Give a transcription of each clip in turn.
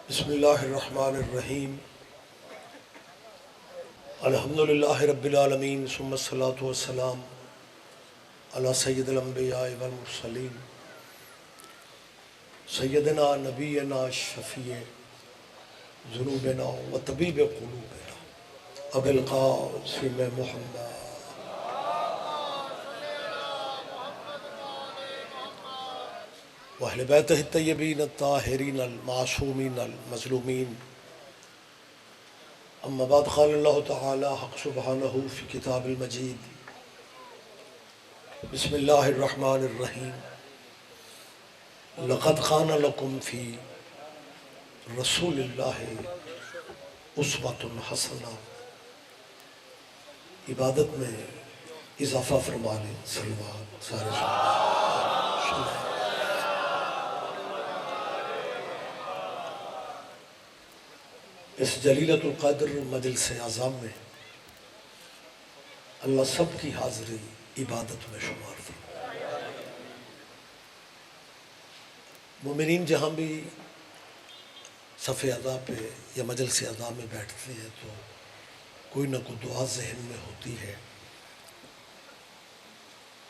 بسم اللہ الرحمن الرحیم الحمدللہ رب العالمین ثم الصلاۃ والسلام علی سید الانبیاء والمرسلین سیدنا نبینا شفیع ذنوبنا و طبیب قلوبنا ابی القاسم محمد واہل بیتہ الطیبین الطاہرین المعصومین المظلومین اما بعد قال اللہ تعالی حق سبحانہ فی کتاب المجید بسم اللہ الرحمن الرحیم لقد کان لکم فی رسول اللہ اسوۃ حسنہ. عبادت میں اضافہ فرما لیں. صلوات سارے سنیں. اس جلیلۃ القدر مجلس اعظام میں اللہ سب کی حاضری عبادت میں شمار فرمائے. مومنین جہاں بھی صف اعضاء پہ یا مجلس اعضاء میں بیٹھتے ہیں تو کوئی نہ کوئی دعا ذہن میں ہوتی ہے،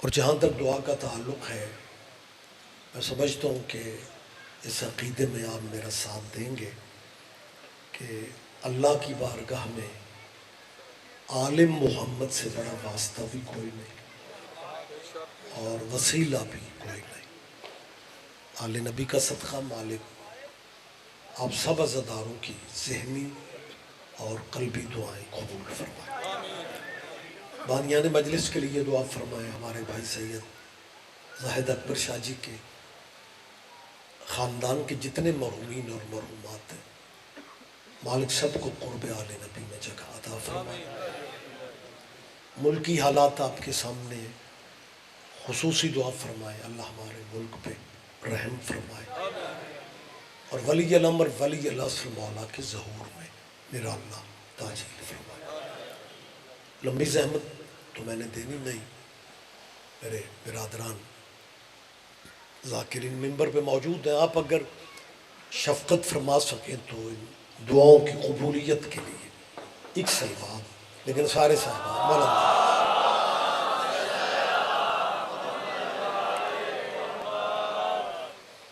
اور جہاں تک دعا کا تعلق ہے میں سمجھتا ہوں کہ اس عقیدے میں آپ میرا ساتھ دیں گے کہ اللہ کی بارگاہ میں عالم محمد سے بڑا واسطہ بھی کوئی نہیں اور وسیلہ بھی کوئی نہیں. آل نبی کا صدقہ مالک آپ سب عزاداروں کی ذہنی اور قلبی دعائیں قبول فرمائیں. بانیان مجلس کے لیے دعا فرمائیں. ہمارے بھائی سید زاہد اکبر شاہ جی کے خاندان کے جتنے مرحومین اور مرحومات ہیں، مالک سب کو قرب آل نبی میں جگہ عطا فرمائے. ملکی حالات آپ کے سامنے، خصوصی دعا فرمائے اللہ ہمارے ملک پہ رحم فرمائے، اور ولی الامر ولی العصر مولا کے ظہور میں میرا اللہ تاجیل فرمائے. لمبی زحمت تو میں نے دینی نہیں. میرے برادران ذاکرین ممبر پہ موجود ہیں، آپ اگر شفقت فرما سکیں تو ان دعاؤں کی قبولیت کے لیے ایک سلوات، لیکن سارے صاحبان مولانا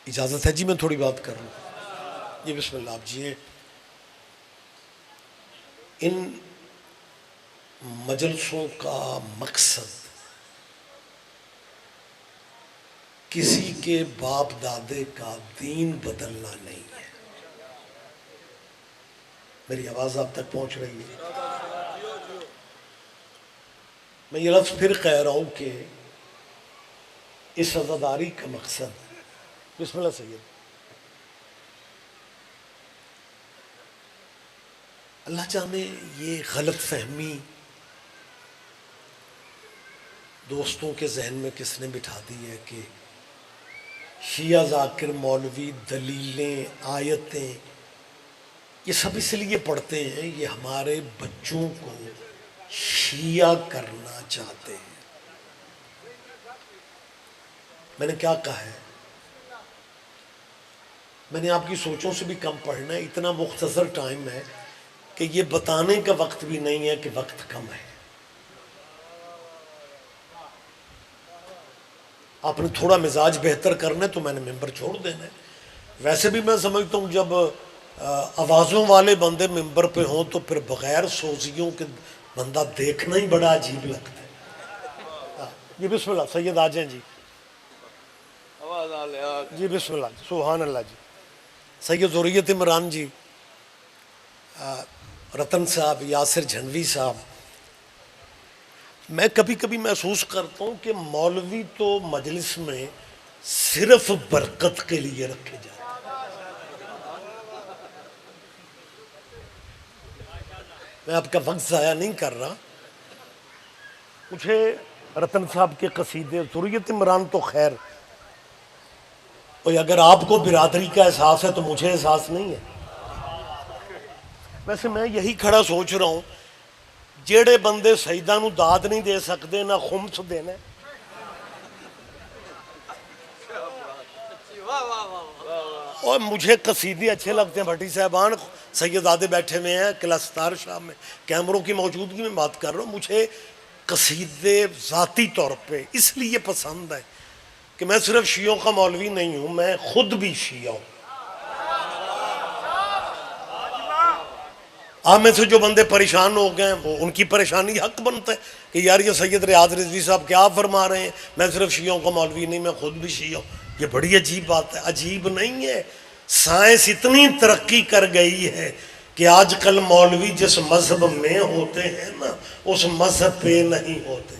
اجازت ہے جی میں تھوڑی بات کر لوں. یہ بسم اللہ آپ جی. ان مجلسوں کا مقصد کسی کے باپ دادے کا دین بدلنا نہیں ہے. میری آواز آپ تک پہنچ رہی ہے؟ میں یہ لفظ پھر کہہ رہا ہوں کہ اس عزاداری کا مقصد، بسم اللہ سید، اللہ جانے یہ غلط فہمی دوستوں کے ذہن میں کس نے بٹھا دی ہے کہ شیعہ ذاکر مولوی دلیلیں آیتیں یہ سب اس لیے پڑھتے ہیں، یہ ہمارے بچوں کو شیعہ کرنا چاہتے ہیں. میں نے کیا کہا ہے؟ میں نے آپ کی سوچوں سے بھی کم پڑھنا ہے. اتنا مختصر ٹائم ہے کہ یہ بتانے کا وقت بھی نہیں ہے کہ وقت کم ہے. آپ نے تھوڑا مزاج بہتر کرنا ہے تو میں نے ممبر چھوڑ دینا ہے. ویسے بھی میں سمجھتا ہوں جب آوازوں والے بندے ممبر پہ ہوں تو پھر بغیر سوزیوں کے بندہ دیکھنا ہی بڑا عجیب لگتا ہے. جی بسم اللہ سید آ جائیں جی. جی بسم اللہ سبحان اللہ جی. سید ذریت عمران جی، رتن صاحب، یاسر جھنوی صاحب. میں کبھی کبھی محسوس کرتا ہوں کہ مولوی تو مجلس میں صرف برکت کے لیے رکھے جاتے ہیں. میں آپ کا وقت ضائع نہیں کر رہا. مجھے رتن صاحب کے قصیدے ذریت عمران تو خیر، اور اگر آپ کو برادری کا احساس ہے تو مجھے احساس نہیں ہے. ویسے میں یہی کھڑا سوچ رہا ہوں، جیڑے بندے سیدہ نو داد نہیں دے سکتے نہ خمس دینا. اور مجھے قصیدے اچھے لگتے ہیں بھٹی صاحبان، سیدزادے بیٹھے ہوئے ہیں کلستار شاہ میں، کیمروں کی موجودگی میں بات کر رہا ہوں. مجھے قصیدے ذاتی طور پہ اس لیے پسند ہے کہ میں صرف شیعوں کا مولوی نہیں ہوں، میں خود بھی شیعہ ہوں. آپ میں سے جو بندے پریشان ہو گئے ہیں وہ ان کی پریشانی حق بنتا ہے کہ یار یہ سید ریاض رضوی صاحب کیا فرما رہے ہیں، میں صرف شیعوں کا مولوی نہیں، میں خود بھی شیعہ ہوں. یہ بڑی عجیب بات ہے. عجیب نہیں ہے، سائنس اتنی ترقی کر گئی ہے کہ آج کل مولوی جس مذہب میں ہوتے ہیں نا اس مذہب پہ نہیں ہوتے.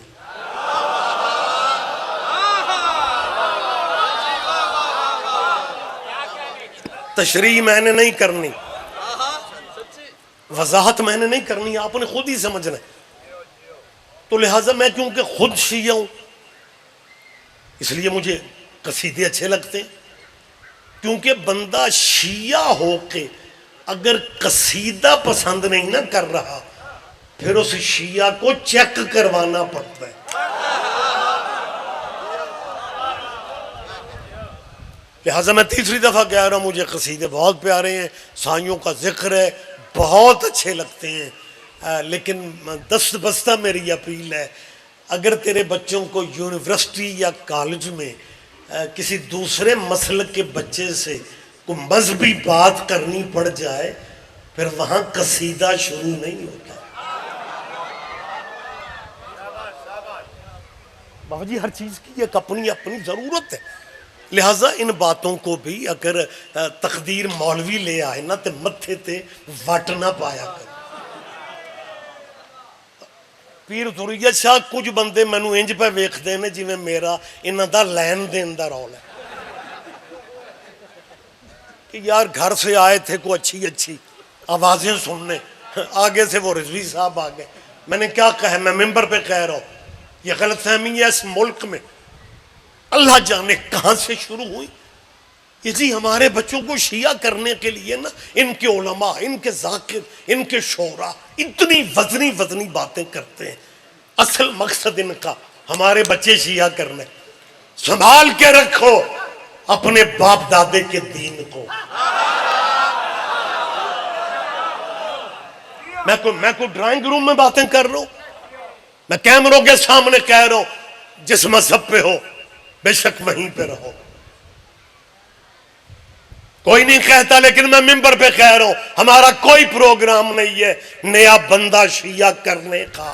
تشریح میں نے نہیں کرنی، وضاحت میں نے نہیں کرنی، آپ نے خود ہی سمجھنا ہے. تو لہٰذا میں کیونکہ خود شیعہ ہوں اس لیے مجھے قصیدے اچھے لگتے ہیں. کیونکہ بندہ شیعہ ہو کے اگر قصیدہ پسند نہیں نہ کر رہا پھر اس شیعہ کو چیک کروانا پڑتا ہے. لہٰذا میں تیسری دفعہ کہہ رہا ہوں مجھے قصیدے بہت پیارے ہیں، سائیوں کا ذکر ہے بہت اچھے لگتے ہیں. لیکن دست بستہ میری اپیل ہے، اگر تیرے بچوں کو یونیورسٹی یا کالج میں کسی دوسرے مسلک کے بچے سے کوئی مذہبی بات کرنی پڑ جائے پھر وہاں قصیدہ شروع نہیں ہوتا. بابا جی ہر چیز کی ایک اپنی اپنی ضرورت ہے. لہٰذا ان باتوں کو بھی اگر تقدیر مولوی لے آئے نا تو متھے تے وٹ نہ پایا کر. پیر ضروریت شاہ کچھ بندے مینو انج پہ ویکھدے نے جویں میرا انہاں دا لین دین دا رول ہے کہ یار گھر سے آئے تھے کوئی اچھی اچھی آوازیں سننے، آگے سے وہ رضوی صاحب آ گئے. میں نے کیا کہا، میں ممبر پہ کہہ رہا ہوں یہ غلط فہمی ہے اس ملک میں اللہ جانے کہاں سے شروع ہوئی. اسی ہمارے بچوں کو شیعہ کرنے کے لیے نا ان کے علماء، ان کے ذاکر، ان کے شعراء اتنی وزنی باتیں کرتے ہیں. اصل مقصد ان کا ہمارے بچے شیعہ کرنے. سنبھال کے رکھو اپنے باپ دادے کے دین کو. میں کوئی ڈرائنگ روم میں باتیں کر رہا ہوں، میں کیمروں کے سامنے کہہ رہا ہوں جس مذہب پہ ہو بے شک وہیں پہ رہو. کوئی نہیں کہتا لیکن میں ممبر پہ کہہ رہا ہوں ہمارا کوئی پروگرام نہیں ہے نیا بندہ شیعہ کرنے کا،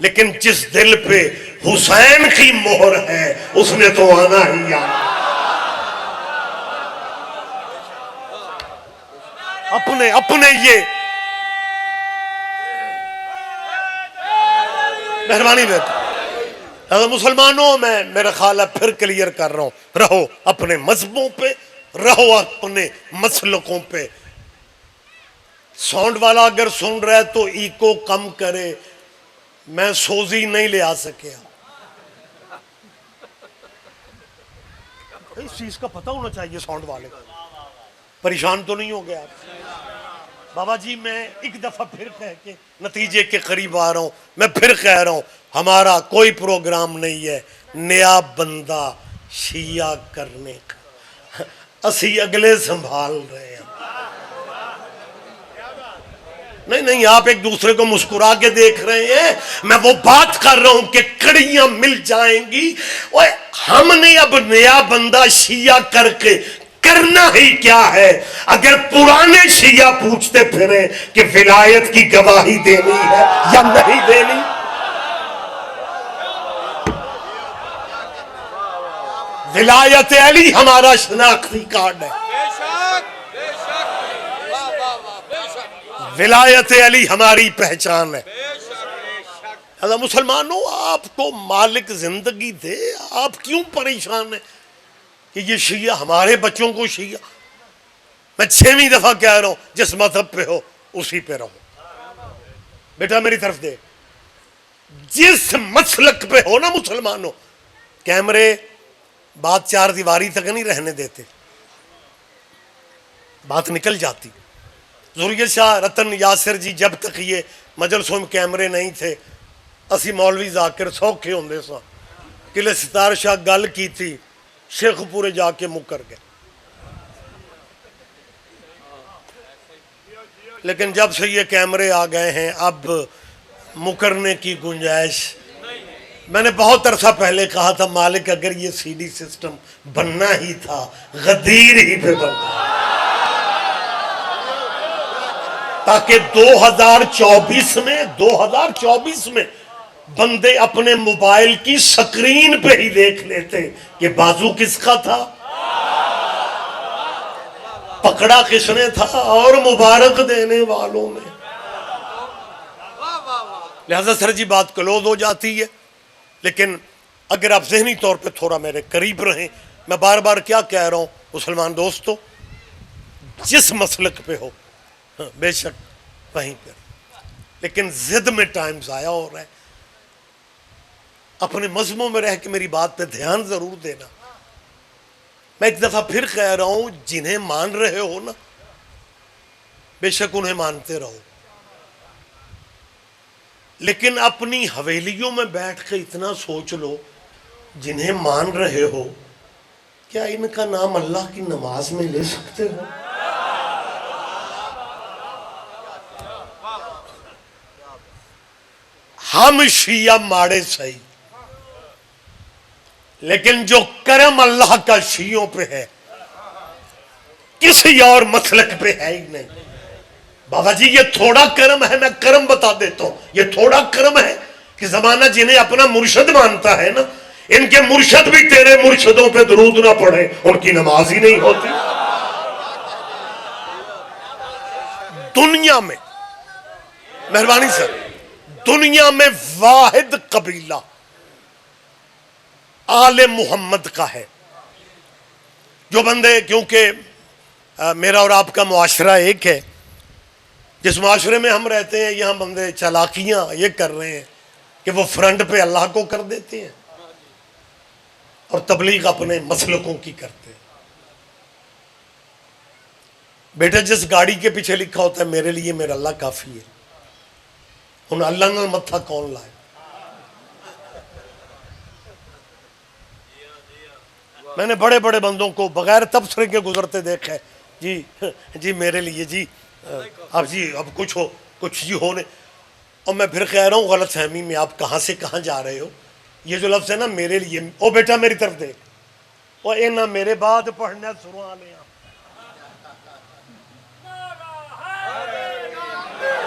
لیکن جس دل پہ حسین کی مہر ہے اس نے تو آنا ہی آنا. اپنے یہ مہربانی بیٹا مسلمانوں، میں میرا خیال ہے پھر کلیئر کر رہا ہوں، رہو اپنے مذہبوں پہ، رہو اپنے مسلکوں پہ. ساؤنڈ والا اگر سن رہا ہے تو ایکو کم کرے، میں سوزی نہیں لے آ سکیا. اس چیز کا پتہ ہونا چاہیے ساؤنڈ والے کو. پریشان تو نہیں ہو گیا آپ؟ بابا جی میں ایک دفعہ پھر کہہ کے نتیجے کے قریب آ رہا ہوں، میں پھر کہہ رہا ہوں ہمارا کوئی پروگرام نہیں ہے نیا بندہ شیعہ کرنے کا. اسی اگلے سنبھال رہے ہیں. نہیں آپ ایک دوسرے کو مسکرا کے دیکھ رہے ہیں، میں وہ بات کر رہا ہوں کہ کڑیاں مل جائیں گی. ہم نے اب نیا بندہ شیعہ کر کے کرنا ہی کیا ہے؟ اگر پرانے شیعہ پوچھتے پھریں کہ ولایت کی گواہی دینی ہے یا نہیں دینی. ولایت علی ہمارا شناختی کارڈ ہے، ولایت علی ہماری پہچان ہے. مسلمانوں آپ کو مالک زندگی دے، آپ کیوں پریشان ہیں کہ یہ شیعہ ہمارے بچوں کو شیعہ. میں 6ویں دفعہ کہہ رہا ہوں جس مذہب پہ ہو اسی پہ رہو. بیٹا میری طرف دے، جس مسلک پہ ہو نا مسلمانوں، کیمرے بات 4 دیواری تک نہیں رہنے دیتے، بات نکل جاتی. ضروریت شاہ رتن یاسر جی جب تک یہ مجلسوں میں کیمرے نہیں تھے اسی مولوی ذاکر سوکھے ہوندے سا. قلعہ ستار شاہ گل کی تھی، شیخ پورے جا کے مکر گئے. لیکن جب سے یہ کیمرے آ گئے ہیں اب مکرنے کی گنجائش. میں نے بہت عرصہ پہلے کہا تھا مالک اگر یہ سی ڈی سسٹم بننا ہی تھا غدیر ہی پہ بننا تاکہ 2024 میں بندے اپنے موبائل کی سکرین پہ ہی دیکھ لیتے کہ بازو کس کا تھا, پکڑا کس نے تھا, اور مبارک دینے والوں نے. لہذا سر جی بات کلوز ہو جاتی ہے. لیکن اگر آپ ذہنی طور پہ تھوڑا میرے قریب رہیں, میں بار بار کیا کہہ رہا ہوں مسلمان دوستو, جس مسلک پہ ہو بے شک وہیں پہ, لیکن زد میں ٹائم ضائع ہو رہا ہے. اپنے مذہبوں میں رہ کے میری بات پہ دھیان ضرور دینا. میں ایک دفعہ پھر کہہ رہا ہوں, جنہیں مان رہے ہو نا بے شک انہیں مانتے رہو, لیکن اپنی حویلیوں میں بیٹھ کے اتنا سوچ لو جنہیں مان رہے ہو کیا ان کا نام اللہ کی نماز میں لے سکتے ہو؟ ہم شیعہ ماڑے صحیح, لیکن جو کرم اللہ کا شیعوں پہ ہے کسی اور مسلک پہ ہے ہی نہیں. بابا جی یہ تھوڑا کرم ہے, میں کرم بتا دیتا ہوں, یہ تھوڑا کرم ہے کہ زمانہ جنہیں اپنا مرشد مانتا ہے نا, ان کے مرشد بھی تیرے مرشدوں پہ درود نہ پڑھے ان کی نماز ہی نہیں ہوتی. دنیا میں مہربانی سر, دنیا میں واحد قبیلہ آل محمد کا ہے جو بندے, کیونکہ میرا اور آپ کا معاشرہ ایک ہے, جس معاشرے میں ہم رہتے ہیں یہاں بندے چالاکیاں یہ کر رہے ہیں کہ وہ فرنٹ پہ اللہ کو کر دیتے ہیں اور تبلیغ اپنے مسلکوں کی کرتے ہیں. بیٹا جس گاڑی کے پیچھے لکھا ہوتا ہے میرے لیے میرا اللہ کافی ہے, ان اللہ نے متھا کون لائے؟ میں نے بڑے بڑے بندوں کو بغیر تبصرے کے گزرتے دیکھے, جی میرے لیے جی اب کچھ ہونے. اور میں پھر کہہ رہا ہوں غلط فہمی میں آپ کہاں سے کہاں جا رہے ہو. یہ جو لفظ ہے نا میرے لیے, او بیٹا میری طرف دیکھ, او اے نہ میرے بعد پڑھنا سروان لیا.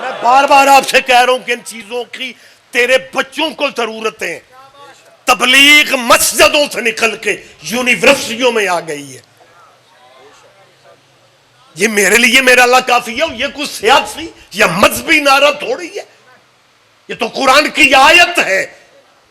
میں بار بار آپ سے کہہ رہا ہوں کہ ان چیزوں کی تیرے بچوں کو ضرورت ہے. تبلیغ مسجدوں سے نکل کے یونیورسٹیوں میں آ گئی ہے. یہ میرے لیے میرا اللہ کافی ہے, یہ کچھ سیاسی یا مذہبی نعرہ تھوڑی ہے, یہ تو قرآن کی آیت ہے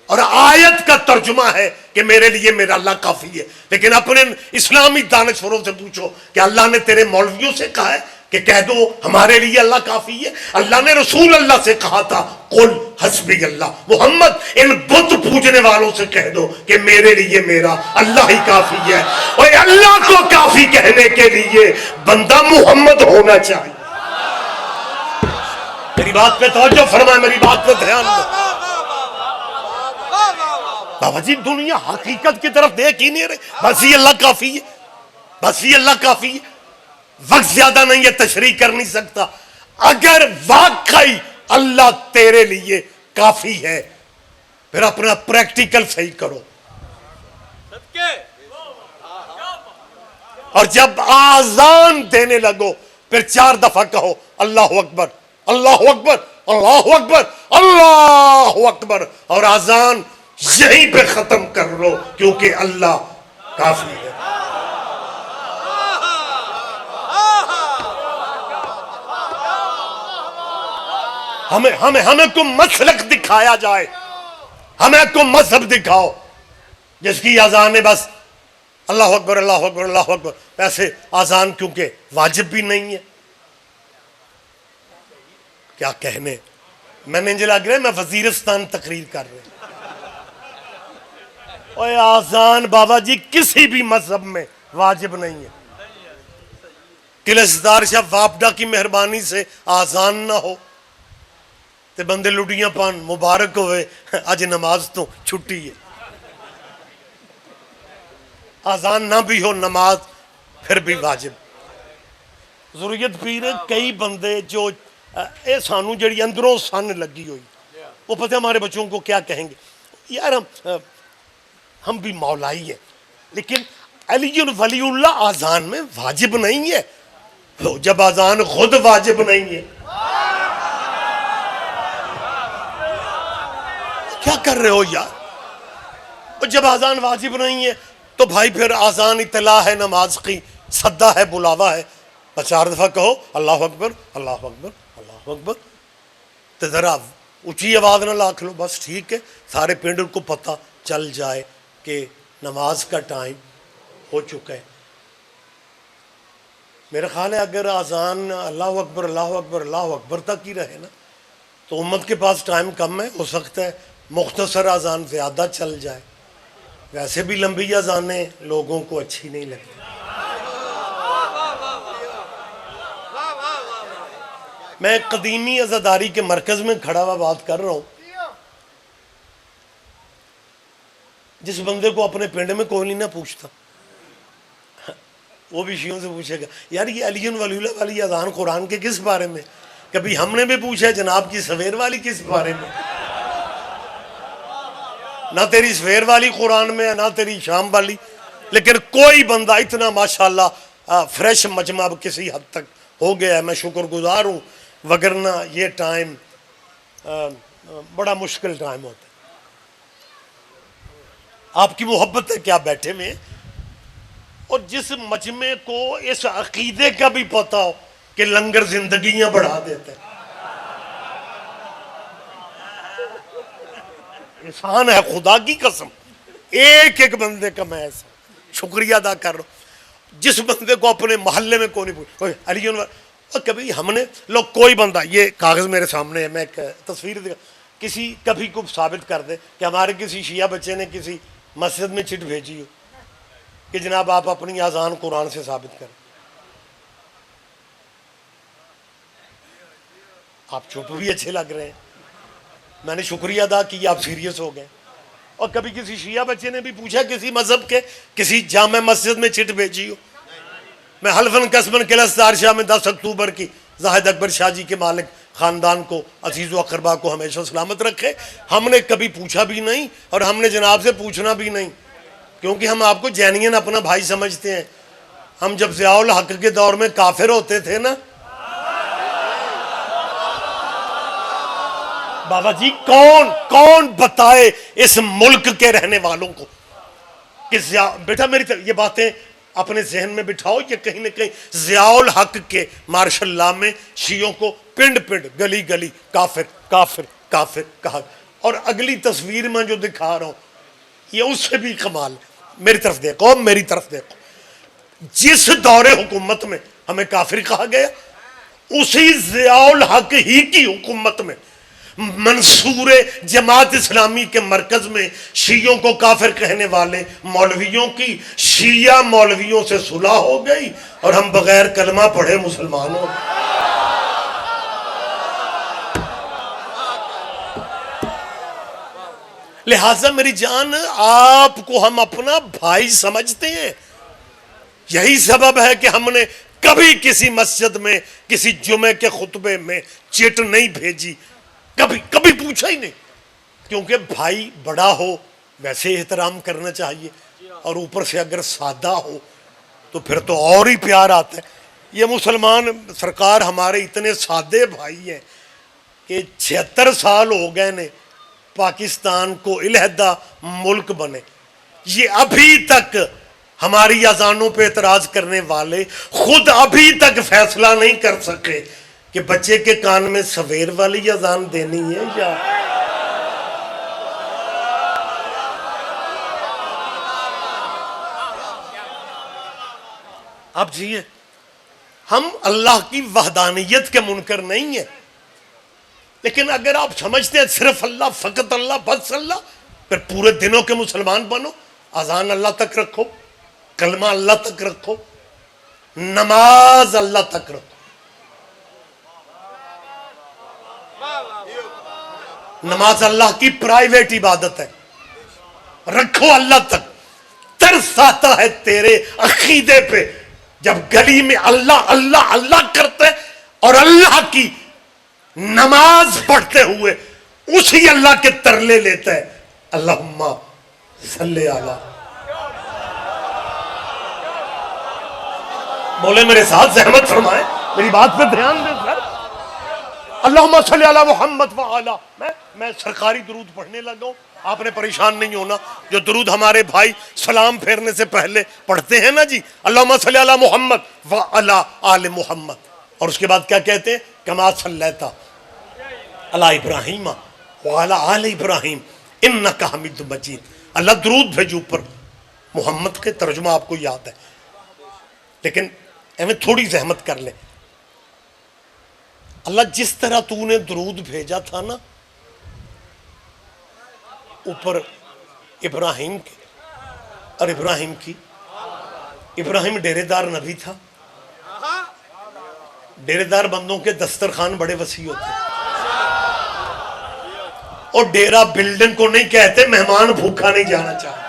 اور آیت کا ترجمہ ہے کہ میرے لیے میرا اللہ کافی ہے. لیکن اپنے اسلامی دانشوروں سے پوچھو کہ اللہ نے تیرے مولویوں سے کہا ہے کہ کہہ دو ہمارے لیے اللہ کافی ہے؟ اللہ نے رسول اللہ سے کہا تھا قل حسبی اللہ. محمد ان بت پوجنے والوں سے کہہ دو کہ میرے لیے میرا اللہ ہی کافی ہے. اور اللہ کو کافی کہنے کے لیے بندہ محمد ہونا چاہیے. میری بات پہ توجہ فرمائے, میری بات پہ دھیان دو. بابا جی دنیا حقیقت کی طرف دیکھ ہی نہیں رہے, بس یہ اللہ کافی ہے, بس یہ اللہ کافی ہے. وقت زیادہ نہیں ہے, تشریح کر نہیں سکتا. اگر واقعی اللہ تیرے لیے کافی ہے پھر اپنا پریکٹیکل صحیح کرو. اور جب آذان دینے لگو پھر 4 دفعہ کہو اللہ اکبر اللہ اکبر اللہ اکبر اللہ اکبر, اور آذان یہیں پہ ختم کر لو کیونکہ اللہ کافی ہے. ہمیں کو مسلک دکھایا جائے, ہمیں کو مذہب دکھاؤ جس کی اذان ہے بس اللہ اکبر اللہ اکبر اللہ اکبر. ایسے اذان کیونکہ واجب بھی نہیں ہے, کیا کہنے, میں نے لگ رہا ہے میں وزیرستان تقریر کر رہا ہوں. اوے اذان بابا جی کسی بھی مذہب میں واجب نہیں ہے. کلسدار شاہ وابڈا کی مہربانی سے اذان نہ ہو تے بندے لڈیاں پان مبارک ہوئے اج نماز تو چھٹی ہے. اذان نہ بھی ہو نماز پھر بھی واجب. ضروریت پیر کئی بندے جو اے سانو جڑی اندروں سن لگی ہوئی وہ پتہ ہمارے بچوں کو کیا کہیں گے یار ہم بھی مولائی ہیں لیکن علی ولی اللہ آذان میں واجب نہیں ہے جب آذان خود واجب نہیں ہے کیا کر رہے ہو یار جب آذان واجب نہیں ہے تو بھائی پھر آذان اطلاع ہے نماز کی صدہ ہے بلاوا ہے بس 4 دفعہ کہو اللہ اکبر اللہ اکبر اللہ اکبر تو ذرا اونچی آواز نہ لاکھ لو بس ٹھیک ہے سارے پنڈ کو پتہ چل جائے کہ نماز کا ٹائم ہو چکا ہے میرا خیال ہے اگر آذان اللہ اکبر اللہ اکبر تک ہی رہے نا تو امت کے پاس ٹائم کم ہے ہو سکتا ہے مختصر آذان زیادہ چل جائے ویسے بھی لمبی آذانیں لوگوں کو اچھی نہیں لگتی میں قدیمی عزاداری کے مرکز میں کھڑا ہوا بات کر رہا ہوں جس بندے کو اپنے پنڈ میں کوئی نہیں نہ پوچھتا وہ بھی شیعوں سے پوچھے گا یار یہ علی ولی اللہ والی اذان قرآن کے کس بارے میں کبھی ہم نے بھی پوچھا جناب کی سویر والی کس بارے میں نہ تیری سویر والی قرآن میں ہے نہ تیری شام والی لیکن کوئی بندہ اتنا ماشاءاللہ فریش مجمع اب کسی حد تک ہو گیا ہے میں شکر گزار ہوں وگرنہ یہ ٹائم بڑا مشکل ٹائم ہوتا ہے آپ کی محبت ہے کیا بیٹھے میں اور جس مجمع کو اس عقیدے کا بھی پتہ ہو کہ لنگر زندگیاں بڑھا دیتے ہیں احسان ہے خدا کی قسم ایک ایک بندے کا میں ایسا شکریہ ادا کر رہا ہوں جس بندے کو اپنے محلے میں کوئی نہیں پوچھ علی اور کبھی ہم نے لوگ کوئی بندہ یہ کاغذ میرے سامنے ہے میں ایک تصویر دکھا کسی کبھی کو ثابت کر دے کہ ہمارے کسی شیعہ بچے نے کسی مسجد میں چٹ بھیجی ہو کہ جناب آپ اپنی آذان قرآن سے ثابت کریں آپ چپ بھی اچھے لگ رہے ہیں میں نے شکریہ ادا کیا آپ سیریس ہو گئے اور کبھی کسی شیعہ بچے نے بھی پوچھا کسی مذہب کے کسی جامع مسجد میں چٹ بھیجی ہو میں حلفاً قسماً قلعہ ستار شاہ میں 10 اکتوبر کی زاہد اکبر شاہ جی کے مالک خاندان کو عزیز و اقربا کو ہمیشہ سلامت رکھے ہم نے کبھی پوچھا بھی نہیں اور ہم نے جناب سے پوچھنا بھی نہیں کیونکہ ہم آپ کو جینین اپنا بھائی سمجھتے ہیں ہم جب ضیاء الحق کے دور میں کافر ہوتے تھے نا بابا جی کون بتائے اس ملک کے رہنے والوں کو کہ بیٹا میری یہ باتیں اپنے ذہن میں بٹھاؤ یہ کہیں نہ کہیں ضیاء الحق کے مارشل لا میں شیعوں کو پنڈ گلی گلی کافر کافر کافر کہا اور اگلی تصویر میں جو دکھا رہا ہوں یہ اس سے بھی کمال میری طرف دیکھو جس دور حکومت میں ہمیں کافر کہا گیا اسی ضیاء الحق ہی کی حکومت میں منصور جماعت اسلامی کے مرکز میں شیعوں کو کافر کہنے والے مولویوں کی شیعہ مولویوں سے صلح ہو گئی اور ہم بغیر کلمہ پڑھے مسلمانوں لہٰذا میری جان آپ کو ہم اپنا بھائی سمجھتے ہیں یہی سبب ہے کہ ہم نے کبھی کسی مسجد میں کسی جمعے کے خطبے میں چٹ نہیں بھیجی کبھی پوچھا ہی نہیں کیونکہ بھائی بڑا ہو ویسے احترام کرنا چاہیے اور اوپر سے اگر سادہ ہو تو پھر تو اور ہی پیار آتا ہے یہ مسلمان سرکار ہمارے اتنے سادے بھائی ہیں کہ 76 سال ہو گئے نے پاکستان کو علیحدہ ملک بنے یہ ابھی تک ہماری اذانوں پہ اعتراض کرنے والے خود ابھی تک فیصلہ نہیں کر سکے کہ بچے کے کان میں سویر والی اذان دینی ہے یا اب جیئے ہم اللہ کی وحدانیت کے منکر نہیں ہیں لیکن اگر آپ سمجھتے ہیں صرف اللہ فقط اللہ بس اللہ پھر پورے دنوں کے مسلمان بنو اذان اللہ تک رکھو کلمہ اللہ تک رکھو نماز اللہ تک رکھو نماز اللہ کی پرائیویٹ عبادت ہے رکھو اللہ تک ترس آتا ہے تیرے عقیدے پہ جب گلی میں اللہ اللہ اللہ کرتے اور اللہ کی نماز پڑھتے ہوئے اسی اللہ کے ترلے لیتے ہیں، اللہم صلی علی، بولے میرے ساتھ زحمت فرمائیں، میری بات پہ دھیان دیں سر، اللہم صلی علی محمد وعلا. میں سرکاری درود پڑھنے لگا ہوں، آپ نے پریشان نہیں ہونا. جو درود ہمارے بھائی سلام پھیرنے سے پہلے پڑھتے ہیں نا جی، اللہم صلی علی محمد وعلا آل محمد، اور اس کے بعد کیا کہتے ہیں؟ کما صلیت علی ابراہیم وعلا آل ابراہیم انک حمید مجید. اللہ درود بھیجو اوپر محمد کے ترجمہ آپ کو یاد ہے، لیکن ہمیں تھوڑی زحمت کر لیں. اللہ جس طرح تو نے درود بھیجا تھا نا اوپر ابراہیم کے اور ابراہیم کی، ابراہیم ڈیرے دار نبی تھا. ڈیرے دار بندوں کے دسترخوان بڑے وسیع ہوتے ہیں، اور ڈیرا بلڈنگ کو نہیں کہتے مہمان بھوکا نہیں جانا چاہتا.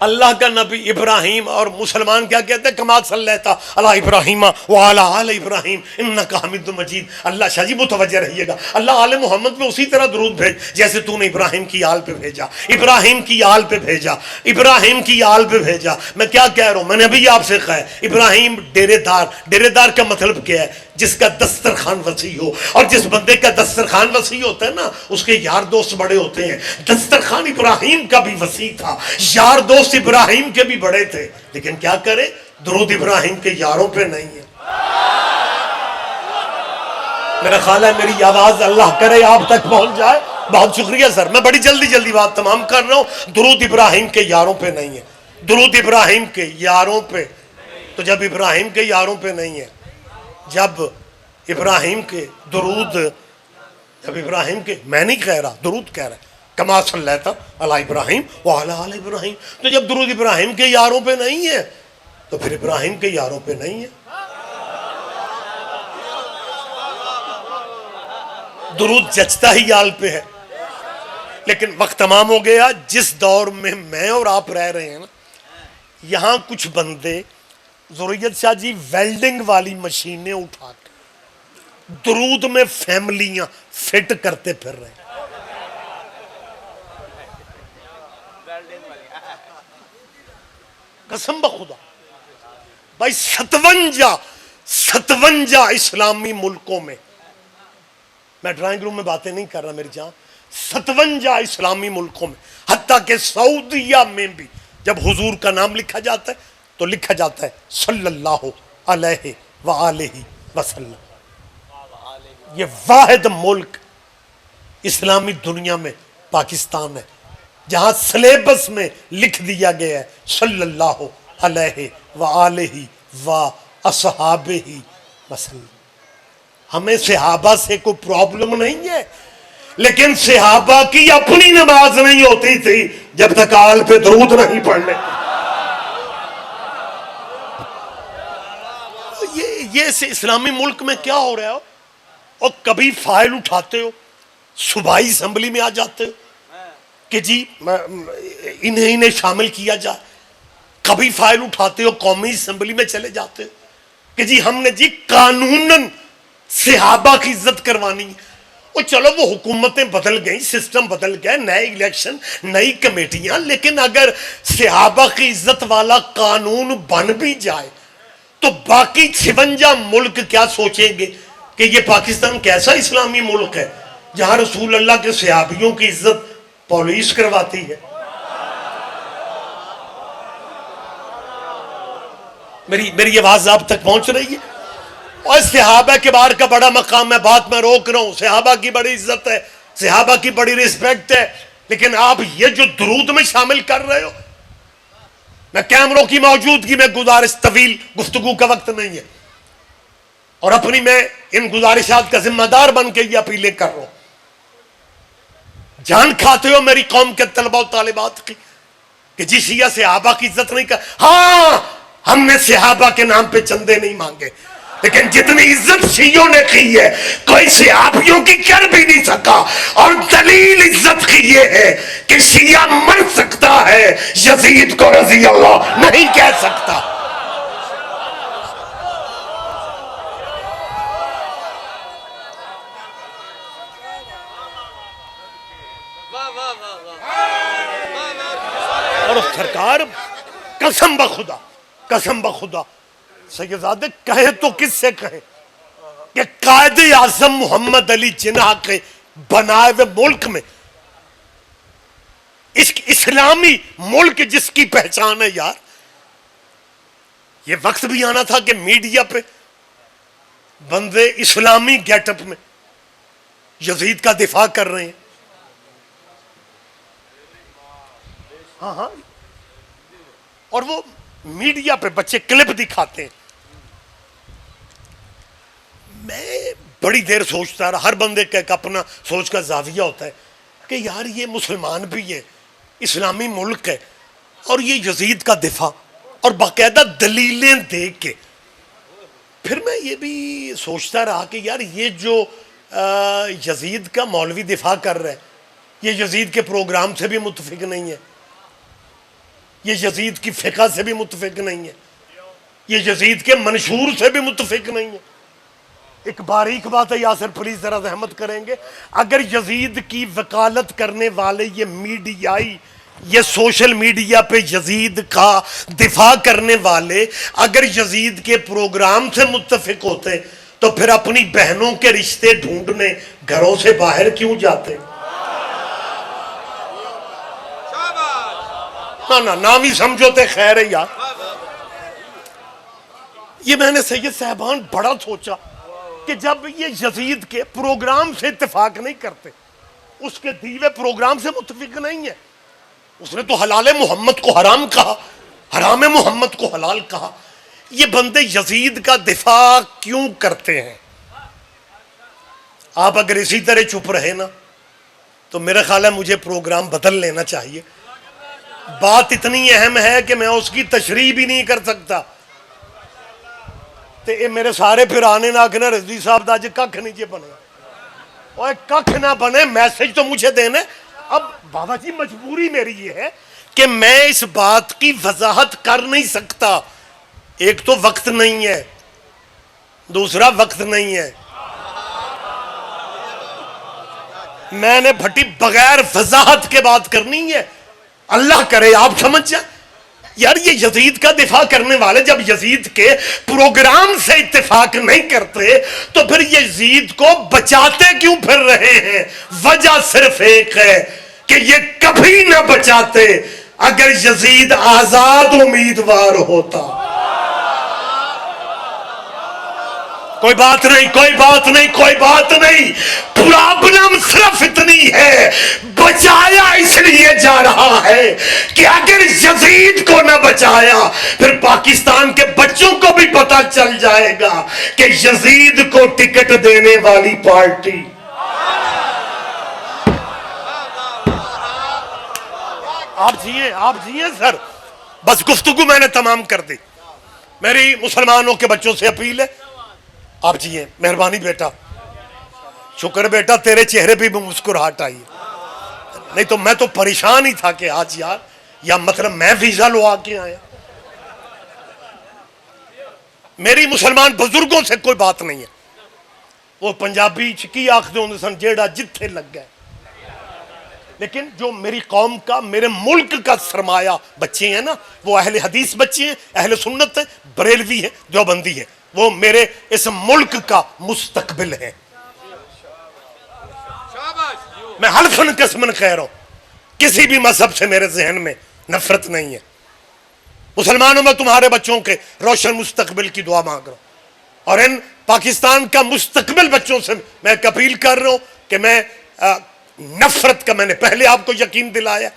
اللہ کا نبی ابراہیم اور مسلمان کیا کہتے ہیں؟ کما صلیت علی ابراہیم وعلی آل ابراہیم انک حمید مجید. اللہ شاہ جی متوجہ رہیے گا، اللہ آل محمد میں اسی طرح درود بھیج جیسے تو نے ابراہیم کی آل پہ بھیجا، ابراہیم کی آل پہ بھیجا، ابراہیم کی آل پہ بھیجا. میں کیا کہہ رہا ہوں؟ میں نے ابھی آپ سے کہا ہے ابراہیم ڈیرے دار. ڈیرے دار کا مطلب کیا ہے؟ جس کا دسترخوان وسیع ہو. اور جس بندے کا دسترخوان وسیع ہوتا ہے نا اس کے یار دوست بڑے ہوتے ہیں. دسترخوان ابراہیم کا بھی وسیع تھا، یار دوست ابراہیم کے بھی بڑے تھے، لیکن کیا کرے؟ درود ابراہیم کے یاروں پہ نہیں ہے. میرا خیال ہے میری آواز اللہ کرے آپ تک پہنچ جائے. بہت شکریہ سر، میں بڑی جلدی بات تمام کر رہا ہوں. درود ابراہیم کے یاروں پہ نہیں ہے، درود ابراہیم کے یاروں پہ. تو جب ابراہیم کے یاروں پہ نہیں ہے، جب ابراہیم کے درود، جب ابراہیم کے، میں نہیں کہہ رہا، درود کہہ رہا ہے کما صلیت علی ابراہیم وعلی آل ابراہیم. تو جب درود ابراہیم کے یاروں پہ نہیں ہے تو پھر ابراہیم کے یاروں پہ نہیں ہے. درود جچتا ہی یال پہ ہے. لیکن وقت تمام ہو گیا. جس دور میں میں اور آپ رہ رہے ہیں نا، یہاں کچھ بندے ضروریت شاہ جی ویلڈنگ والی مشینیں اٹھا کے درود میں فیملیاں فٹ کرتے پھر رہے ہیں. قسم بخدا بھائی 57 اسلامی ملکوں میں، میں ڈرائنگ روم میں باتیں نہیں کر رہا میری جان، 57 اسلامی ملکوں میں، حتیٰ کہ سعودیہ میں بھی جب حضور کا نام لکھا جاتا ہے تو لکھا جاتا ہے صلی اللہ علیہ وآلہ وسلم. یہ واحد ملک اسلامی دنیا میں پاکستان ہے جہاں سلیبس میں لکھ دیا گیا ہے صلی اللہ علیہ وآلہ واصحابہ وسلم. ہمیں صحابہ سے کوئی پرابلم نہیں ہے، لیکن صحابہ کی اپنی نماز نہیں ہوتی تھی جب تک آل پہ درود نہیں پڑھ لیتے. یہ اسلامی ملک میں کیا ہو رہا ہو؟ اور کبھی فائل اٹھاتے ہو صوبائی اسمبلی میں آ جاتے ہو کہ جی انہیں شامل کیا جائے، کبھی فائل اٹھاتے ہو قومی اسمبلی میں چلے جاتے ہو کہ جی ہم نے جی قانوناً صحابہ کی عزت کروانی ہے. اور چلو وہ حکومتیں بدل گئیں، سسٹم بدل گئے، نئے الیکشن، نئی کمیٹیاں، لیکن اگر صحابہ کی عزت والا قانون بن بھی جائے تو باقی 56 ملک کیا سوچیں گے کہ یہ پاکستان کیسا اسلامی ملک ہے جہاں رسول اللہ کے صحابیوں کی عزت پولیس کرواتی ہے. میری آواز آپ تک پہنچ رہی ہے؟ اور صحابہ کے بار کا بڑا مقام ہے، بات میں روک رہا ہوں، صحابہ کی بڑی عزت ہے، صحابہ کی بڑی رسپیکٹ ہے، لیکن آپ یہ جو درود میں شامل کر رہے ہو، میں کیمروں کی موجودگی میں گزارش، طویل گفتگو کا وقت نہیں ہے، اور اپنی میں ان گزارشات کا ذمہ دار بن کے یہ اپیلیں کر رہا ہوں. جان کھاتے ہو میری قوم کے طلبہ و طالبات کی کہ جی شیعہ صحابہ کی عزت نہیں کر. ہاں ہم نے صحابہ کے نام پہ چندے نہیں مانگے، لیکن جتنی عزت شیعوں نے کی ہے کوئی صحابیوں کی کر بھی نہیں سکا. اور دلیل عزت کی یہ ہے کہ شیعہ مر سکتا ہے، یزید کو رضی اللہ نہیں کہہ سکتا. اور سرکار قسم بخدا سیدزادے کہے تو کس سے کہے کہ قائد اعظم محمد علی جناح کے بنائے ہوئے ملک میں اس اسلامی ملک جس کی پہچان ہے یار، یہ وقت بھی آنا تھا کہ میڈیا پہ بندے اسلامی گیٹ اپ میں یزید کا دفاع کر رہے ہیں. ہاں اور وہ میڈیا پہ بچے کلپ دکھاتے ہیں. میں بڑی دیر سوچتا رہا، ہر بندے کا ایک اپنا سوچ کا زاویہ ہوتا ہے کہ یار یہ مسلمان بھی ہے، اسلامی ملک ہے، اور یہ یزید کا دفاع اور باقاعدہ دلیلیں دے کے. پھر میں یہ بھی سوچتا رہا کہ یار یہ جو یزید کا مولوی دفاع کر رہا ہے یہ یزید کے پروگرام سے بھی متفق نہیں ہے، یہ یزید کی فقہ سے بھی متفق نہیں ہے، یہ یزید کے منشور سے بھی متفق نہیں ہے. ایک باریک بات ہے یاسر پلیز ذرا رحمت کریں گے، اگر یزید کی وکالت کرنے والے یہ میڈیائی، یہ سوشل میڈیا پہ یزید کا دفاع کرنے والے اگر یزید کے پروگرام سے متفق ہوتے تو پھر اپنی بہنوں کے رشتے ڈھونڈنے گھروں سے باہر کیوں جاتے؟ نا نام ہی سمجھوتے خیر ہے یار. یہ میں نے سید صاحبان بڑا سوچا کہ جب یہ یزید کے پروگرام سے اتفاق نہیں کرتے، اس کے دیوے پروگرام سے متفق نہیں ہے، اس نے تو حلال محمد کو حرام کہا، حرام محمد کو حلال کہا، یہ بندے یزید کا دفاع کیوں کرتے ہیں؟ آپ اگر اسی طرح چپ رہے نا تو میرا خیال ہے مجھے پروگرام بدل لینا چاہیے. بات اتنی اہم ہے کہ میں اس کی تشریح بھی نہیں کر سکتا. تے میرے سارے پھر آنے نہ آکھنا رضوی صاحب دا جے ککھ نہیں جے بنے، اوہ ککھ نہ بنے، میسج تو مجھے دینے. اب بابا جی مجبوری میری یہ ہے کہ میں اس بات کی وضاحت کر نہیں سکتا. ایک تو وقت نہیں ہے، دوسرا وقت نہیں ہے. میں نے بھٹی بغیر وضاحت کے بات کرنی ہے. اللہ کرے آپ سمجھ جائیں یار، یہ یزید کا دفاع کرنے والے جب یزید کے پروگرام سے اتفاق نہیں کرتے تو پھر یزید کو بچاتے کیوں پھر رہے ہیں؟ وجہ صرف ایک ہے کہ یہ کبھی نہ بچاتے اگر یزید آزاد امیدوار ہوتا. کوئی بات نہیں، کوئی بات نہیں، کوئی بات نہیں. پرابلم صرف اتنی ہے، بچایا اس لیے جا رہا ہے کہ اگر یزید کو نہ بچایا پھر پاکستان کے بچوں کو بھی پتہ چل جائے گا کہ یزید کو ٹکٹ دینے والی پارٹی. آپ جیئے سر. بس گفتگو میں نے تمام کر دی. میری مسلمانوں کے بچوں سے اپیل ہے، آپ جیئے مہربانی بیٹا. شکر بیٹا تیرے چہرے پہ بھی مسکراہٹ آئی، نہیں تو میں تو پریشان ہی تھا کہ آج یار یا مطلب میں ویزا لوا کے آیا. میری مسلمان بزرگوں سے کوئی بات نہیں ہے. وہ پنجابی چکی آخ دے سن جیڑا جتھے لگ گئے، لیکن جو میری قوم کا، میرے ملک کا سرمایہ بچے ہیں نا، وہ اہل حدیث بچے ہیں، اہل سنت ہیں، بریلوی ہیں، دیوبندی ہیں. وہ میرے اس ملک کا مستقبل ہے. میں حلفاً قسماً کہہ رہا ہوں کسی بھی مذہب سے میرے ذہن میں نفرت نہیں ہے. مسلمانوں میں تمہارے بچوں کے روشن مستقبل کی دعا مانگ رہا ہوں، اور ان پاکستان کا مستقبل بچوں سے میں ایک اپیل کر رہا ہوں کہ میں نفرت کا، میں نے پہلے آپ کو یقین دلایا،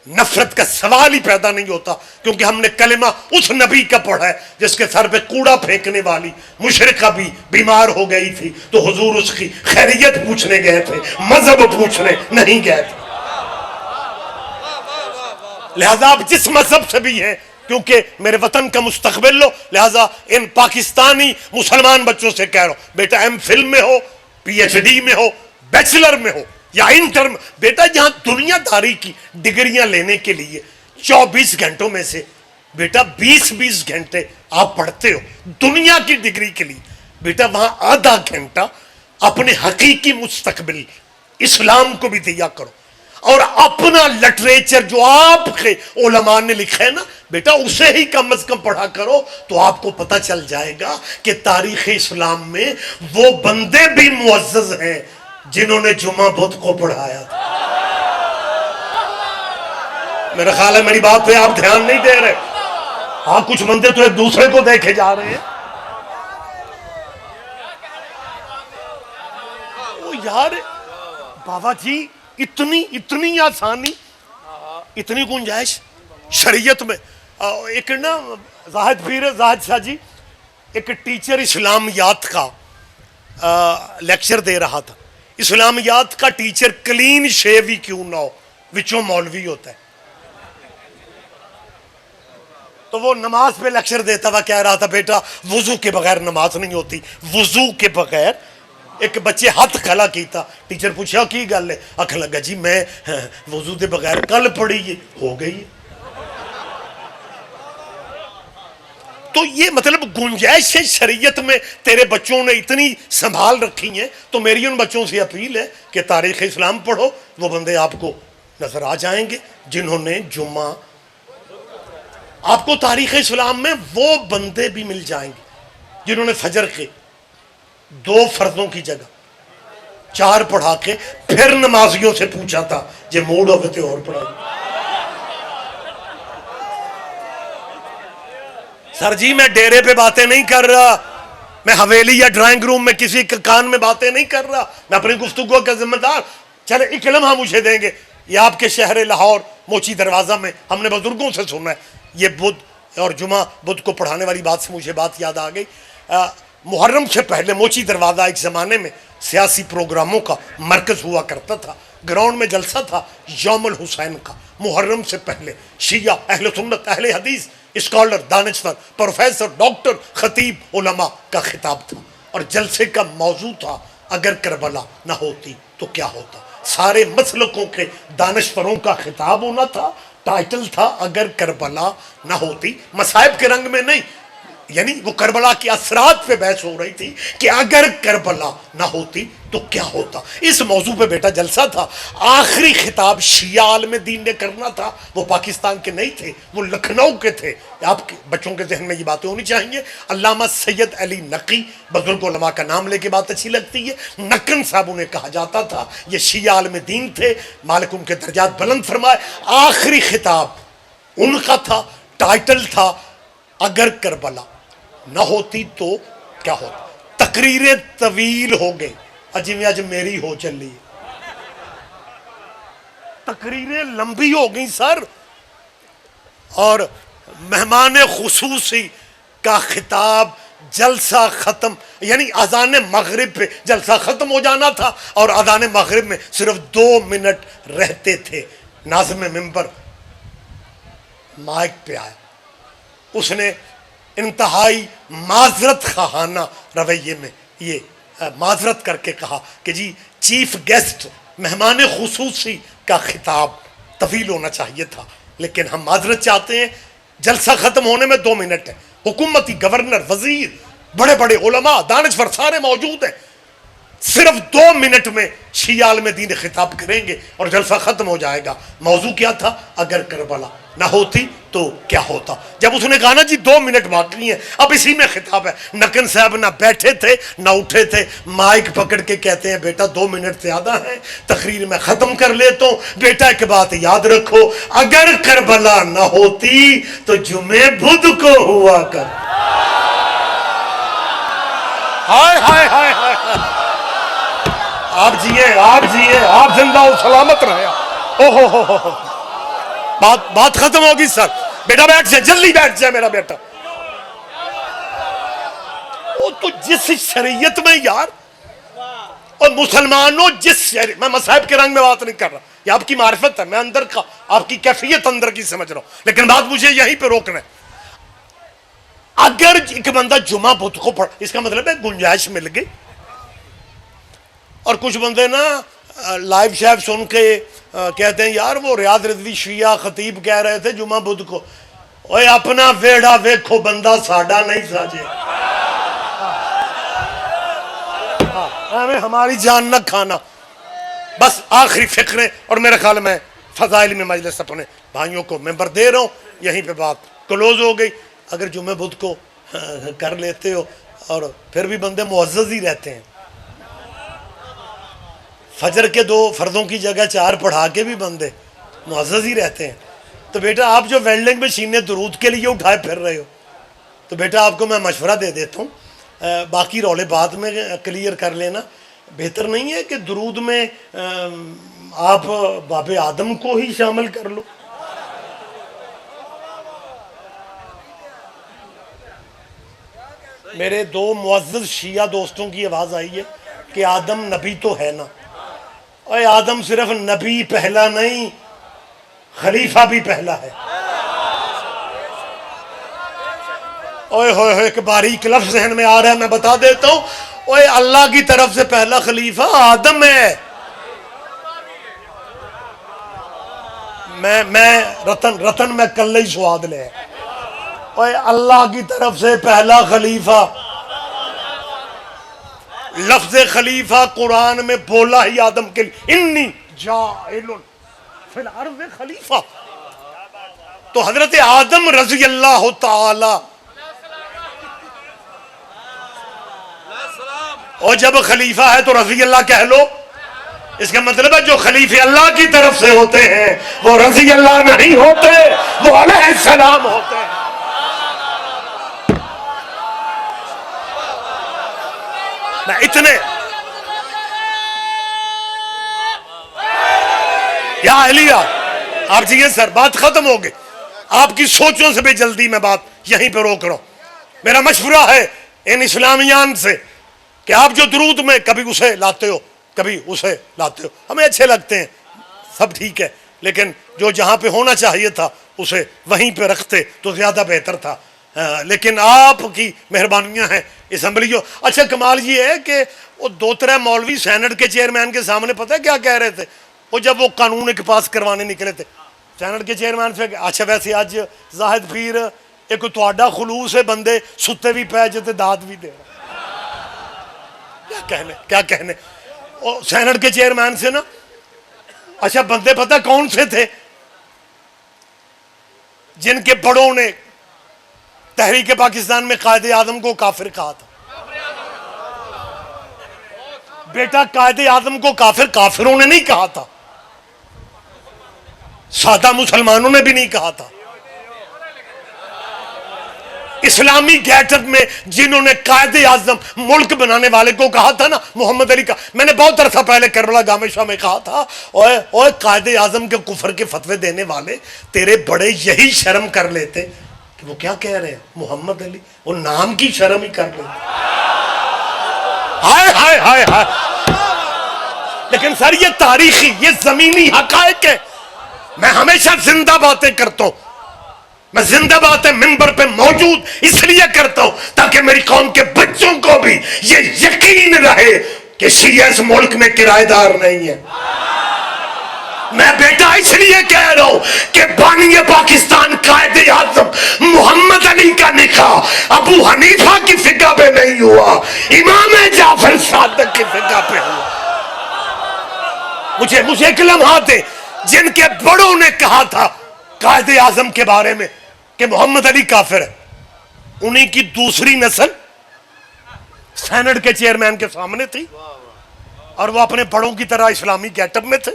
نفرت کا سوال ہی پیدا نہیں ہوتا، کیونکہ ہم نے کلمہ اس نبی کا پڑھا ہے جس کے سر پہ کوڑا پھینکنے والی مشرقہ بھی بیمار ہو گئی تھی تو حضور اس کی خیریت پوچھنے گئے تھے، مذہب پوچھنے نہیں گئے تھے. لہذا آپ جس مذہب سے بھی ہیں، کیونکہ میرے وطن کا مستقبل لو، لہذا ان پاکستانی مسلمان بچوں سے کہہ رہا ہوں بیٹا ایم فل میں ہو، پی ایچ ڈی میں ہو، بیچلر میں ہو یا انٹر میں، بیٹا جہاں دنیا داری کی ڈگریاں لینے کے لیے 24 گھنٹوں میں سے بیٹا 20 گھنٹے آپ پڑھتے ہو دنیا کی ڈگری کے لیے، بیٹا وہاں آدھا گھنٹہ اپنے حقیقی مستقبل اسلام کو بھی دیا کرو. اور اپنا لٹریچر جو آپ کے علماء نے لکھا ہے نا بیٹا اسے ہی کم از کم پڑھا کرو, تو آپ کو پتہ چل جائے گا کہ تاریخ اسلام میں وہ بندے بھی معزز ہیں جنہوں نے جمعہ بدھ کو پڑھایا تھا. میرا خیال ہے میری بات پہ آپ دھیان نہیں دے رہے. ہاں کچھ بندے تو ایک دوسرے کو دیکھے جا رہے ہیں. او یار بابا جی اتنی آسانی, اتنی گنجائش شریعت میں. ایک نا زاہد پیر زاہد شاہ جی ایک ٹیچر اسلامیات کا لیکچر دے رہا تھا. اسلامیات کا ٹیچر کلین شیو ہی کیوں نہ ہو, وچوں مولوی ہوتا ہے. تو وہ نماز پہ لیکچر دیتا ہوا کہہ رہا تھا بیٹا وضو کے بغیر نماز نہیں ہوتی, وضو کے بغیر. ایک بچے ہاتھ کھلا کیتا, ٹیچر پوچھا کی گل ہے, آکھن لگا جی میں وضو دے بغیر کل پڑھی ہو گئی. تو یہ مطلب گنجائش شریعت میں تیرے بچوں نے اتنی سنبھال رکھی ہیں. تو میری ان بچوں سے اپیل ہے کہ تاریخ اسلام پڑھو, وہ بندے آپ کو نظر آ جائیں گے جنہوں نے جمعہ. آپ کو تاریخ اسلام میں وہ بندے بھی مل جائیں گے جنہوں نے فجر کے 2 فرضوں کی جگہ 4 پڑھا کے پھر نمازیوں سے پوچھا تھا جے موڈ ہوئے تھے اور پڑھا. سر جی میں ڈیرے پہ باتیں نہیں کر رہا, میں حویلی یا ڈرائنگ روم میں کسی کان میں باتیں نہیں کر رہا, میں اپنی گفتگو کا ذمہ دار. چلے ایک لمحہ مجھے دیں گے, یہ آپ کے شہر لاہور موچی دروازہ میں ہم نے بزرگوں سے سنا ہے یہ بدھ اور جمعہ بدھ کو پڑھانے والی بات سے مجھے بات یاد آ گئی. محرم سے پہلے موچی دروازہ ایک زمانے میں سیاسی پروگراموں کا مرکز ہوا کرتا تھا. گراؤنڈ میں جلسہ تھا یوم الحسین کا, محرم سے پہلے شیعہ اہل سنت اہل حدیث اسکالر دانشور پروفیسر ڈاکٹر خطیب علماء کا خطاب تھا, اور جلسے کا موضوع تھا اگر کربلا نہ ہوتی تو کیا ہوتا. سارے مسلکوں کے دانشوروں کا خطاب ہونا تھا, ٹائٹل تھا اگر کربلا نہ ہوتی. مصائب کے رنگ میں نہیں, یعنی وہ کربلا کے اثرات پہ بحث ہو رہی تھی کہ اگر کربلا نہ ہوتی تو کیا ہوتا. اس موضوع پہ بیٹا جلسہ تھا. آخری خطاب شیعہ عالم دین نے کرنا تھا, وہ پاکستان کے نہیں تھے, وہ لکھنؤ کے تھے. آپ کے بچوں کے ذہن میں یہ باتیں ہونی چاہیے. علامہ سید علی نقی, بزرگ علماء کا نام لے کے بات اچھی لگتی ہے, نقن صاحب انہیں کہا جاتا تھا. یہ شیعہ عالم دین تھے, مالک ان کے درجات بلند فرمائے. آخری خطاب ان کا تھا, ٹائٹل تھا اگر کربلا نہ ہوتی تو کیا ہوتا. تقریریں طویل ہو گئی, اجی آج میری ہو چلی, تقریریں لمبی ہو گئی سر. اور مہمان خصوصی کا خطاب, جلسہ ختم, یعنی اذان مغرب پہ جلسہ ختم ہو جانا تھا اور اذان مغرب میں صرف 2 منٹ رہتے تھے. ناظم منبر مائک پہ آیا, اس نے انتہائی معذرت خواہانہ رویے میں یہ معذرت کر کے کہا کہ جی چیف گیسٹ مہمان خصوصی کا خطاب طویل ہونا چاہیے تھا, لیکن ہم معذرت چاہتے ہیں, جلسہ ختم ہونے میں 2 منٹ ہے. حکومتی گورنر وزیر بڑے بڑے علماء دانشور سارے موجود ہیں, صرف 2 منٹ میں شیعہ عالم دین خطاب کریں گے اور جلسہ ختم ہو جائے گا. موضوع کیا تھا اگر کربلا نہ ہوتی تو کیا ہوتا. جب اس نے کہا نا جی 2 منٹ باقی ہیں, اب اسی میں خطاب ہے. نقن صاحب نہ بیٹھے تھے نہ اٹھے تھے, مائک پکڑ کے کہتے ہیں بیٹا 2 منٹ زیادہ ہیں, تقریر میں ختم کر لیتا ہوں. بیٹا ایک بات یاد رکھو, اگر کربلا نہ ہوتی تو جمعے بدھ کو ہوا کر. ہائے ہائے ہائے ہائے, آپ جیے آپ زندہ ہو سلامت رہے. او ہو بات ختم ہوگی سر. بیٹا بیٹھ جائے, جلدی بیٹھ جائے میرا بیٹا. وہ تو جس شریعت میں یار, اور مسلمانوں جس شریعت میں, مصائب کے رنگ میں بات نہیں کر رہا, یہ آپ کی معرفت ہے, میں اندر کا آپ کی کیفیت اندر کی سمجھ رہا ہوں, لیکن بات مجھے یہیں پہ روکنا ہے. اگر ایک بندہ جمعہ بدھ کو پڑھ, اس کا مطلب ہے گنجائش مل گئی. اور کچھ بندے نا لائیو شیف سن کے کہتے ہیں یار وہ ریاض رضوی شیعہ خطیب کہہ رہے تھے جمعہ بدھ کو. اوے اپنا ویڑا ویکھو بندہ ساڈا نہیں ساجے, ہماری جان نہ کھانا. بس آخری فکریں، اور میرے خیال میں فضائل میں مجلس اپنے بھائیوں کو ممبر دے رہا ہوں، یہیں پہ بات کلوز ہو گئی. اگر جمعہ بدھ کو کر لیتے ہو، اور پھر بھی بندے معزز ہی رہتے ہیں، فجر کے 2 فرضوں کی جگہ 4 پڑھا کے بھی بندے معزز ہی رہتے ہیں. تو بیٹا آپ جو ویلڈنگ مشینیں درود کے لیے اٹھائے پھر رہے ہو، تو بیٹا آپ کو میں مشورہ دے دیتا ہوں، باقی رولے بعد میں کلیئر کر لینا. بہتر نہیں ہے کہ درود میں آپ باب آدم کو ہی شامل کر لو؟ میرے 2 معزز شیعہ دوستوں کی آواز آئی ہے کہ آدم نبی تو ہے نا. اے آدم صرف نبی پہلا نہیں، خلیفہ بھی پہلا ہے. اوئے ہوئے ہوئے، ایک باریک لفظ ذہن میں آ رہا ہے، میں بتا دیتا ہوں. اوئے اللہ کی طرف سے پہلا خلیفہ آدم ہے. میں رتن میں کل ہی سواد لے. اوئے اللہ کی طرف سے پہلا خلیفہ، لفظ خلیفہ قرآن میں بولا ہی آدم کے لیے، انی جاعل فی الارض خلیفہ. تو حضرت آدم رضی اللہ تعالی، اور جب خلیفہ ہے تو رضی اللہ کہہ لو. اس کا مطلب ہے جو خلیفے اللہ کی طرف سے ہوتے ہیں وہ رضی اللہ نہیں ہوتے، وہ علیہ السلام ہوتے ہیں. میں اتنے یا علیہ آپ جی سر بات ختم ہو گئی. آپ کی سوچوں سے بھی جلدی میں بات یہیں پہ روک رہا ہوں. میرا مشورہ ہے ان اسلامیان سے کہ آپ جو درود میں کبھی اسے لاتے ہو کبھی اسے لاتے ہو، ہمیں اچھے لگتے ہیں، سب ٹھیک ہے، لیکن جو جہاں پہ ہونا چاہیے تھا اسے وہیں پہ رکھتے تو زیادہ بہتر تھا. لیکن آپ کی مہربانیاں ہیں اسمبلیوں. اچھا کمال یہ ہے کہ وہ 2-3 مولوی سینٹ کے چیئرمین کے سامنے پتہ ہے کیا کہہ رہے تھے؟ وہ جب وہ قانون کے پاس کروانے نکلے تھے سینٹ کے چیئرمین سے، اچھا ویسے آج زاہد پیر ایک تواڈا خلوص ہے، بندے ستے بھی پہ جتے داد بھی دے رہے. کیا کہنے سینٹ کے چیئرمین سے نا. اچھا بندے پتہ کون سے تھے؟ جن کے بڑوں نے تحریک پاکستان میں قائد اعظم کو کافر کہا تھا. بیٹا قائد اعظم کو کافروں نے نہیں کہا تھا، سادہ مسلمانوں نے بھی نہیں کہا تھا. اسلامی گیٹ اپ میں جنہوں نے قائد اعظم ملک بنانے والے کو کہا تھا نا، محمد علی کا، میں نے بہت عرصہ پہلے کربلا گامے شاہ میں کہا تھا، اوے قائد اعظم کے کفر کے فتوے دینے والے تیرے بڑے یہی شرم کر لیتے کہ وہ کیا کہہ رہے ہیں محمد علی، وہ نام کی شرم ہی کر لیتے. ہائے ہائے ہائے ہائے. لیکن سر یہ تاریخی، یہ زمینی حقائق ہے. میں ہمیشہ زندہ باتیں کرتا ہوں، میں زندہ باتیں ممبر پہ موجود اس لیے کرتا ہوں تاکہ میری قوم کے بچوں کو بھی یہ یقین رہے کہ شیعہ اس ملک میں کرایہ دار نہیں ہے. میں بیٹا اس لیے کہہ رہا ہوں کہ بانی پاکستان قائد اعظم محمد علی کا نکاح ابو حنیفہ کی فقہ پہ نہیں ہوا، امام جعفر صادق کی فقہ پہ ہوا. مجھے ایک لمحات ہے جن کے بڑوں نے کہا تھا قائد اعظم کے بارے میں کہ محمد علی کافر ہے، انہی کی دوسری نسل سینٹ کے چیئرمین کے سامنے تھی اور وہ اپنے بڑوں کی طرح اسلامی گیٹ اپ میں تھے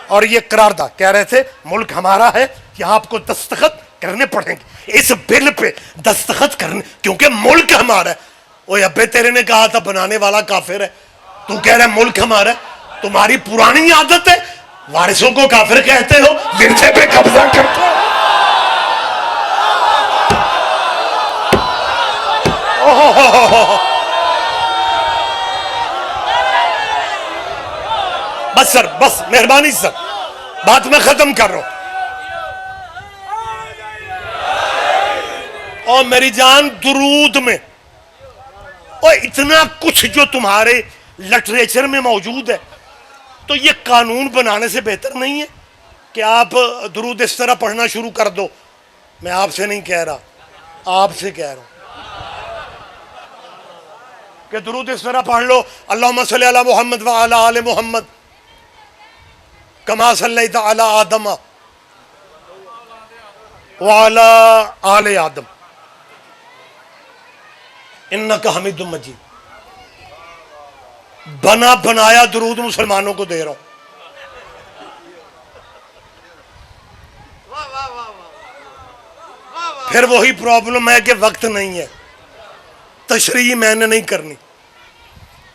اور یہ قرارداد کہہ رہے تھے ملک ہمارا ہے، یہاں آپ کو دستخط کرنے پڑیں گے اس بل پہ، دستخط کرنے، کیونکہ ملک ہمارا ہے. اوہ ابے تیرے نے کہا تھا بنانے والا کافر ہے، تو کہہ رہا ہے ملک ہمارا ہے. تمہاری پرانی عادت ہے وارثوں کو کافر کہتے ہو، ورثے پہ قبضہ کرتے ہو. بس سر، بس مہربانی سر، بات میں ختم کر رہا ہوں. اور میری جان درود میں اور اتنا کچھ جو تمہارے لٹریچر میں موجود ہے، تو یہ قانون بنانے سے بہتر نہیں ہے کہ آپ درود اس طرح پڑھنا شروع کر دو. میں آپ سے نہیں کہہ رہا، آپ سے کہہ رہا ہوں کہ درود اس طرح پڑھ لو، اللہم صلی علی محمد وعلی آل محمد. کما صلیت علی آدم وعلی آل آدم انک حمید مجید. بنا بنایا درود مسلمانوں کو دے رہا ہوں. پھر وہی پرابلم ہے کہ وقت نہیں ہے، تشریح میں نے نہیں کرنی،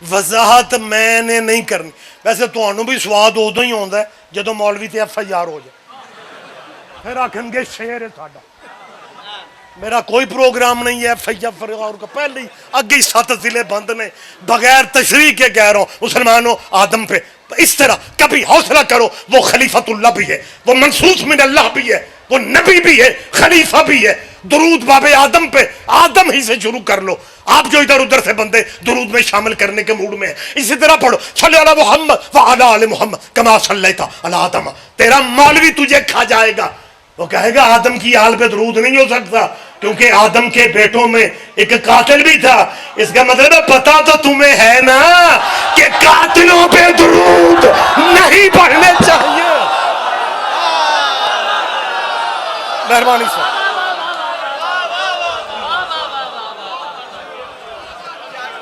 وضاحت میں نے نہیں کرنی. ویسے تمہوں بھی سواد ادو ہی آتا ہے جدو مولوی تے ایف آئی آر ہو جائے، پھر آکھن گے شیر ہے ساڈا. میرا کوئی پروگرام نہیں ہے ایف آئی آر کا، پہلے ہی اگے 7 ضلع بند نے. بغیر تشریح کے کہہ رہا ہوں مسلمانوں آدم پہ اس طرح کبھی حوصلہ کرو. وہ خلیفۃ اللہ بھی ہے، وہ منصوص من اللہ بھی ہے، وہ نبی بھی ہے، خلیفہ بھی ہے. درود باب آدم پہ آدم ہی سے شروع کر لو. آپ جو ادھر ادھر سے بندے درود میں شامل کرنے کے موڈ میں ہیں، اسی طرح پڑھو صلی علی محمد وعلی آل محمد کما صلیت علی آدم. تیرا مولوی تجھے کھا جائے گا، وہ کہے گا آدم کی آل پہ درود نہیں ہو سکتا کیونکہ آدم کے بیٹوں میں ایک قاتل بھی تھا. اس کا مطلب ہے پتا تو تمہیں ہے نا کہ قاتلوں پہ درود نہیں پڑھنے چاہیے. مہربانی سے